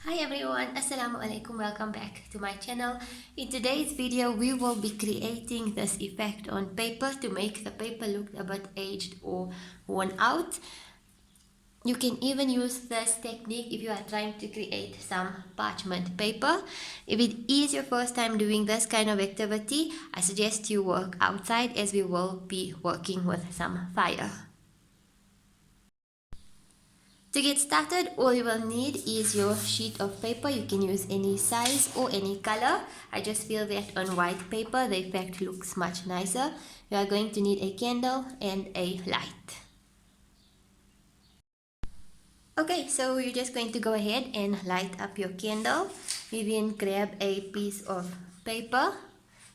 Hi everyone, Assalamu alaikum, welcome back to my channel. In today's video we will be creating this effect on paper to make the paper look a bit aged or worn out. You can even use this technique if you are trying to create some parchment paper. If it is your first time doing this kind of activity, I suggest you work outside as we will be working with some fire. To get started, all you will need is your sheet of paper. You can use any size or any color. I just feel that on white paper the effect looks much nicer. You are going to need a candle and a light. Okay, so you're just going to go ahead and light up your candle. You then grab a piece of paper,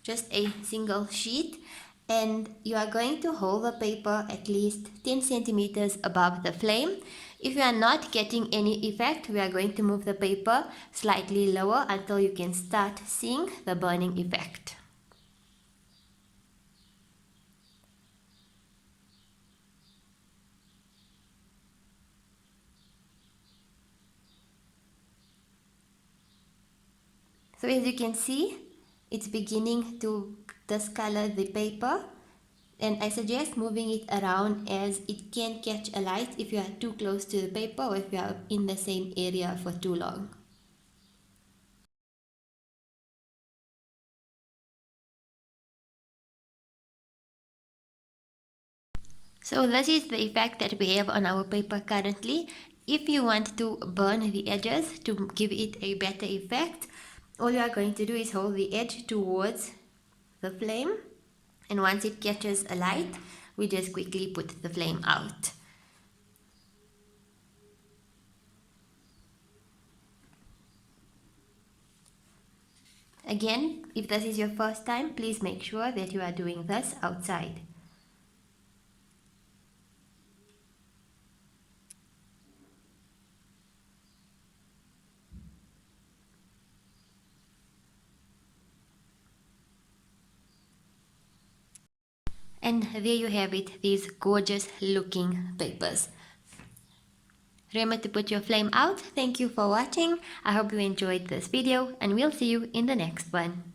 just a single sheet, and you are going to hold the paper at least 10 centimeters above the flame. If you are not getting any effect, we are going to move the paper slightly lower until you can start seeing the burning effect. So as you can see, it's beginning to discolor the paper, and I suggest moving it around as it can catch a light if you are too close to the paper or if you are in the same area for too long. So this is the effect that we have on our paper currently. If you want to burn the edges to give it a better effect, all you are going to do is hold the edge towards the flame, and once it catches a light, we just quickly put the flame out. Again, if this is your first time, please make sure that you are doing this outside. And there you have it, these gorgeous looking papers. Remember to put your flame out. Thank you for watching. I hope you enjoyed this video and we'll see you in the next one.